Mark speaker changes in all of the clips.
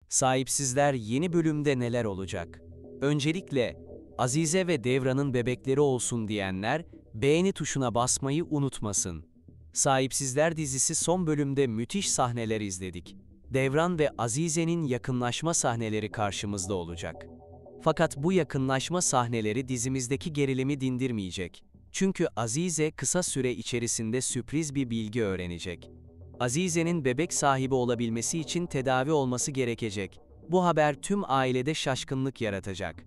Speaker 1: Sahipsizler yeni bölümde neler olacak? Öncelikle, Azize ve Devran'ın bebekleri olsun diyenler, beğeni tuşuna basmayı unutmasın. Sahipsizler dizisi son bölümde müthiş sahneler izledik. Devran ve Azize'nin yakınlaşma sahneleri karşımızda olacak. Fakat bu yakınlaşma sahneleri dizimizdeki gerilimi dindirmeyecek. Çünkü Azize kısa süre içerisinde sürpriz bir bilgi öğrenecek. Azize'nin bebek sahibi olabilmesi için tedavi olması gerekecek. Bu haber tüm ailede şaşkınlık yaratacak.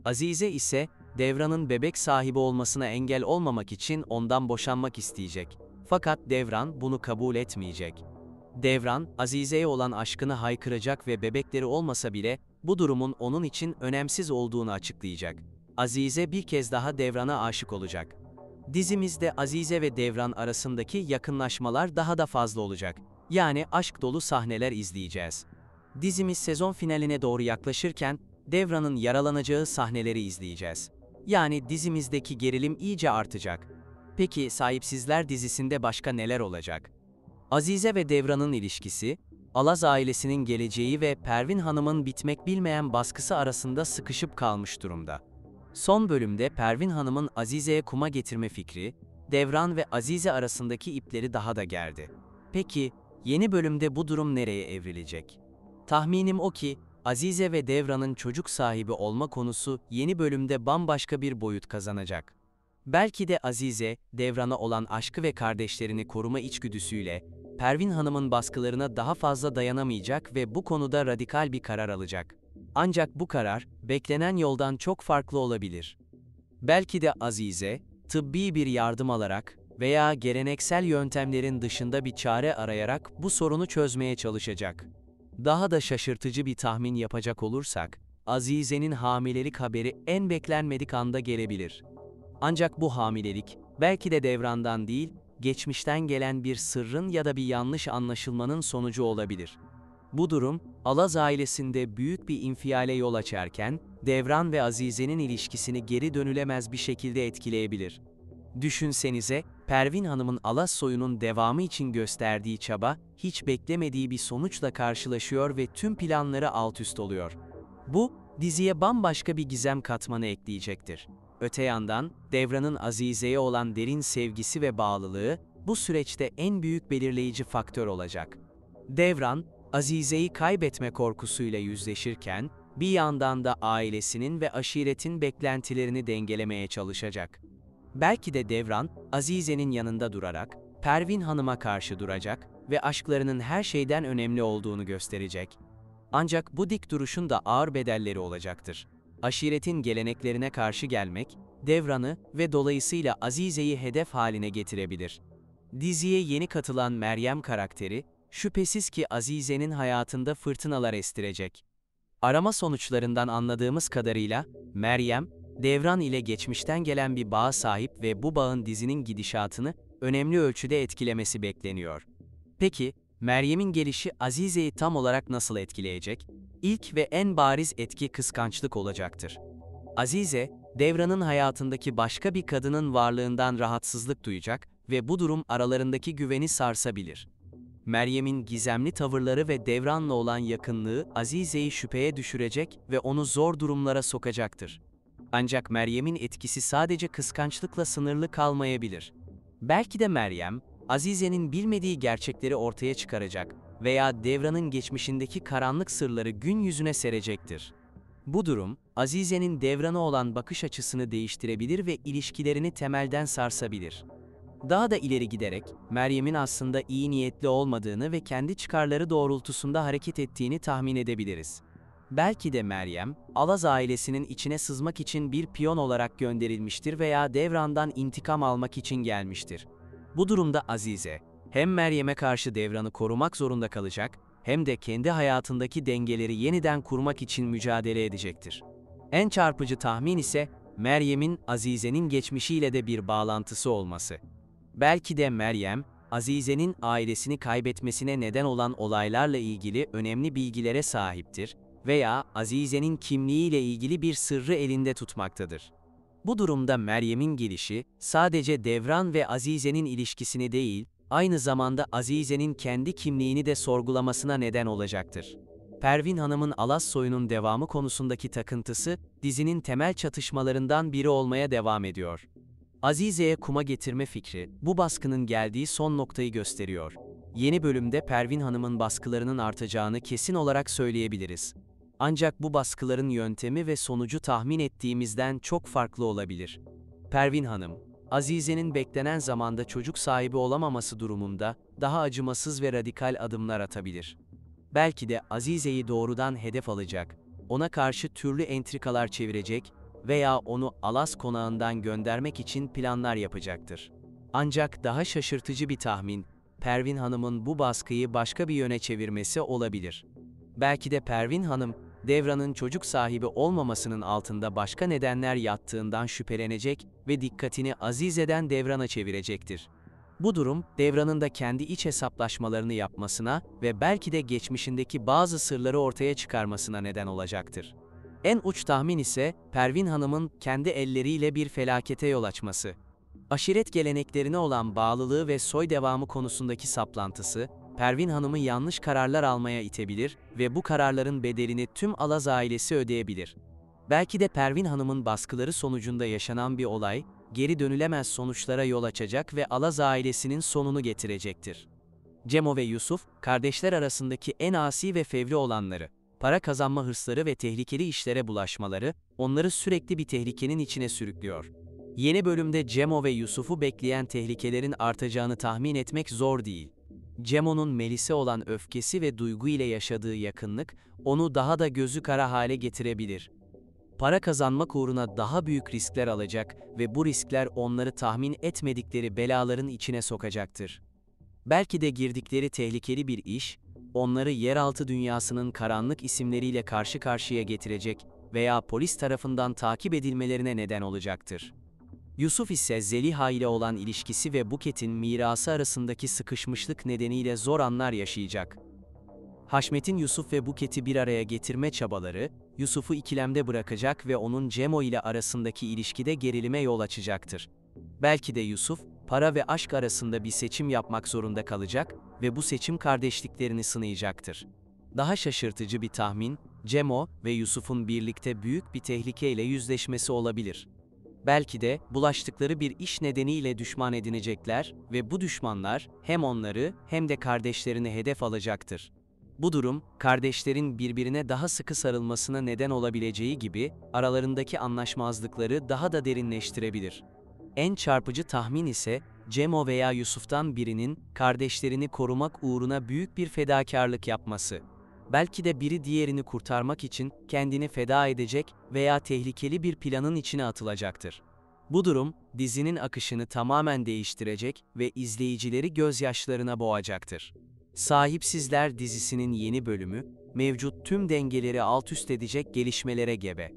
Speaker 1: Azize ise, Devran'ın bebek sahibi olmasına engel olmamak için ondan boşanmak isteyecek. Fakat Devran bunu kabul etmeyecek. Devran, Azize'ye olan aşkını haykıracak ve bebekleri olmasa bile, bu durumun onun için önemsiz olduğunu açıklayacak. Azize bir kez daha Devran'a aşık olacak. Dizimizde Azize ve Devran arasındaki yakınlaşmalar daha da fazla olacak. Yani aşk dolu sahneler izleyeceğiz. Dizimiz sezon finaline doğru yaklaşırken, Devran'ın yaralanacağı sahneleri izleyeceğiz. Yani dizimizdeki gerilim iyice artacak. Peki Sahipsizler dizisinde başka neler olacak? Azize ve Devran'ın ilişkisi, Alaz ailesinin geleceği ve Pervin Hanım'ın bitmek bilmeyen baskısı arasında sıkışıp kalmış durumda. Son bölümde Pervin Hanım'ın Azize'ye kuma getirme fikri, Devran ve Azize arasındaki ipleri daha da gerdi. Peki, yeni bölümde bu durum nereye evrilecek? Tahminim o ki, Azize ve Devran'ın çocuk sahibi olma konusu yeni bölümde bambaşka bir boyut kazanacak. Belki de Azize, Devran'a olan aşkı ve kardeşlerini koruma içgüdüsüyle, Pervin Hanım'ın baskılarına daha fazla dayanamayacak ve bu konuda radikal bir karar alacak. Ancak bu karar, beklenen yoldan çok farklı olabilir. Belki de Azize, tıbbi bir yardım alarak veya geleneksel yöntemlerin dışında bir çare arayarak bu sorunu çözmeye çalışacak. Daha da şaşırtıcı bir tahmin yapacak olursak, Azize'nin hamilelik haberi en beklenmedik anda gelebilir. Ancak bu hamilelik, belki de Devran'dan değil, geçmişten gelen bir sırrın ya da bir yanlış anlaşılmanın sonucu olabilir. Bu durum, Alaz ailesinde büyük bir infiale yol açarken, Devran ve Azize'nin ilişkisini geri dönülemez bir şekilde etkileyebilir. Düşünsenize, Pervin Hanım'ın Alaz soyunun devamı için gösterdiği çaba, hiç beklemediği bir sonuçla karşılaşıyor ve tüm planları altüst oluyor. Bu, diziye bambaşka bir gizem katmanı ekleyecektir. Öte yandan, Devran'ın Azize'ye olan derin sevgisi ve bağlılığı, bu süreçte en büyük belirleyici faktör olacak. Devran, Azize'yi kaybetme korkusuyla yüzleşirken, bir yandan da ailesinin ve aşiretin beklentilerini dengelemeye çalışacak. Belki de Devran, Azize'nin yanında durarak, Pervin Hanım'a karşı duracak ve aşklarının her şeyden önemli olduğunu gösterecek. Ancak bu dik duruşun da ağır bedelleri olacaktır. Aşiretin geleneklerine karşı gelmek, Devran'ı ve dolayısıyla Azize'yi hedef haline getirebilir. Diziye yeni katılan Meryem karakteri, şüphesiz ki Azize'nin hayatında fırtınalar estirecek. Arama sonuçlarından anladığımız kadarıyla, Meryem, Devran ile geçmişten gelen bir bağa sahip ve bu bağın dizinin gidişatını önemli ölçüde etkilemesi bekleniyor. Peki, Meryem'in gelişi Azize'yi tam olarak nasıl etkileyecek? İlk ve en bariz etki kıskançlık olacaktır. Azize, Devran'ın hayatındaki başka bir kadının varlığından rahatsızlık duyacak ve bu durum aralarındaki güveni sarsabilir. Meryem'in gizemli tavırları ve Devran'la olan yakınlığı Azize'yi şüpheye düşürecek ve onu zor durumlara sokacaktır. Ancak Meryem'in etkisi sadece kıskançlıkla sınırlı kalmayabilir. Belki de Meryem, Azize'nin bilmediği gerçekleri ortaya çıkaracak veya Devran'ın geçmişindeki karanlık sırları gün yüzüne serecektir. Bu durum, Azize'nin Devran'a olan bakış açısını değiştirebilir ve ilişkilerini temelden sarsabilir. Daha da ileri giderek, Meryem'in aslında iyi niyetli olmadığını ve kendi çıkarları doğrultusunda hareket ettiğini tahmin edebiliriz. Belki de Meryem, Alaz ailesinin içine sızmak için bir piyon olarak gönderilmiştir veya Devran'dan intikam almak için gelmiştir. Bu durumda Azize, hem Meryem'e karşı Devran'ı korumak zorunda kalacak, hem de kendi hayatındaki dengeleri yeniden kurmak için mücadele edecektir. En çarpıcı tahmin ise, Meryem'in Azize'nin geçmişiyle de bir bağlantısı olması. Belki de Meryem, Azize'nin ailesini kaybetmesine neden olan olaylarla ilgili önemli bilgilere sahiptir veya Azize'nin kimliğiyle ilgili bir sırrı elinde tutmaktadır. Bu durumda Meryem'in gelişi, sadece Devran ve Azize'nin ilişkisini değil, aynı zamanda Azize'nin kendi kimliğini de sorgulamasına neden olacaktır. Pervin Hanım'ın Alas soyunun devamı konusundaki takıntısı, dizinin temel çatışmalarından biri olmaya devam ediyor. Azize'ye kuma getirme fikri, bu baskının geldiği son noktayı gösteriyor. Yeni bölümde Pervin Hanım'ın baskılarının artacağını kesin olarak söyleyebiliriz. Ancak bu baskıların yöntemi ve sonucu tahmin ettiğimizden çok farklı olabilir. Pervin Hanım, Azize'nin beklenen zamanda çocuk sahibi olamaması durumunda daha acımasız ve radikal adımlar atabilir. Belki de Azize'yi doğrudan hedef alacak, ona karşı türlü entrikalar çevirecek veya onu Alas konağından göndermek için planlar yapacaktır. Ancak daha şaşırtıcı bir tahmin, Pervin Hanım'ın bu baskıyı başka bir yöne çevirmesi olabilir. Belki de Pervin Hanım, Devran'ın çocuk sahibi olmamasının altında başka nedenler yattığından şüphelenecek ve dikkatini Azize'den Devran'a çevirecektir. Bu durum, Devran'ın da kendi iç hesaplaşmalarını yapmasına ve belki de geçmişindeki bazı sırları ortaya çıkarmasına neden olacaktır. En uç tahmin ise, Pervin Hanım'ın kendi elleriyle bir felakete yol açması. Aşiret geleneklerine olan bağlılığı ve soy devamı konusundaki saplantısı, Pervin Hanım'ı yanlış kararlar almaya itebilir ve bu kararların bedelini tüm Alaz ailesi ödeyebilir. Belki de Pervin Hanım'ın baskıları sonucunda yaşanan bir olay, geri dönülemez sonuçlara yol açacak ve Alaz ailesinin sonunu getirecektir. Cemo ve Yusuf, kardeşler arasındaki en asi ve fevri olanları. Para kazanma hırsları ve tehlikeli işlere bulaşmaları, onları sürekli bir tehlikenin içine sürüklüyor. Yeni bölümde Cemo ve Yusuf'u bekleyen tehlikelerin artacağını tahmin etmek zor değil. Cemo'nun Melis'e olan öfkesi ve duygu ile yaşadığı yakınlık, onu daha da gözü kara hale getirebilir. Para kazanmak uğruna daha büyük riskler alacak ve bu riskler onları tahmin etmedikleri belaların içine sokacaktır. Belki de girdikleri tehlikeli bir iş, onları yeraltı dünyasının karanlık isimleriyle karşı karşıya getirecek veya polis tarafından takip edilmelerine neden olacaktır. Yusuf ise Zeliha ile olan ilişkisi ve Buket'in mirası arasındaki sıkışmışlık nedeniyle zor anlar yaşayacak. Haşmet'in Yusuf ve Buket'i bir araya getirme çabaları, Yusuf'u ikilemde bırakacak ve onun Cemo ile arasındaki ilişkide gerilime yol açacaktır. Belki de Yusuf, para ve aşk arasında bir seçim yapmak zorunda kalacak ve bu seçim kardeşliklerini sınayacaktır. Daha şaşırtıcı bir tahmin, Cemo ve Yusuf'un birlikte büyük bir tehlikeyle yüzleşmesi olabilir. Belki de bulaştıkları bir iş nedeniyle düşman edinecekler ve bu düşmanlar hem onları hem de kardeşlerini hedef alacaktır. Bu durum, kardeşlerin birbirine daha sıkı sarılmasına neden olabileceği gibi, aralarındaki anlaşmazlıkları daha da derinleştirebilir. En çarpıcı tahmin ise, Cemo veya Yusuf'tan birinin, kardeşlerini korumak uğruna büyük bir fedakarlık yapması. Belki de biri diğerini kurtarmak için kendini feda edecek veya tehlikeli bir planın içine atılacaktır. Bu durum, dizinin akışını tamamen değiştirecek ve izleyicileri gözyaşlarına boğacaktır. Sahipsizler dizisinin yeni bölümü, mevcut tüm dengeleri alt-üst edecek gelişmelere gebe.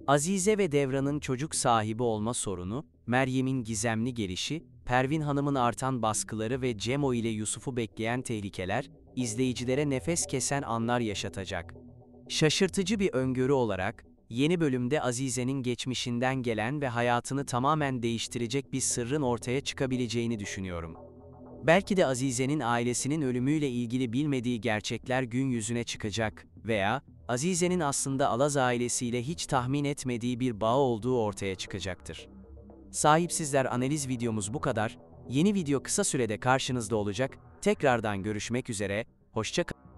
Speaker 1: Azize ve Devran'ın çocuk sahibi olma sorunu, Meryem'in gizemli gelişi, Pervin Hanım'ın artan baskıları ve Cemo ile Yusuf'u bekleyen tehlikeler, izleyicilere nefes kesen anlar yaşatacak. Şaşırtıcı bir öngörü olarak, yeni bölümde Azize'nin geçmişinden gelen ve hayatını tamamen değiştirecek bir sırrın ortaya çıkabileceğini düşünüyorum. Belki de Azize'nin ailesinin ölümüyle ilgili bilmediği gerçekler gün yüzüne çıkacak veya Azize'nin aslında Alaz ailesiyle hiç tahmin etmediği bir bağ olduğu ortaya çıkacaktır. Sahipsizler analiz videomuz bu kadar. Yeni video kısa sürede karşınızda olacak. Tekrardan görüşmek üzere, hoşça kalın.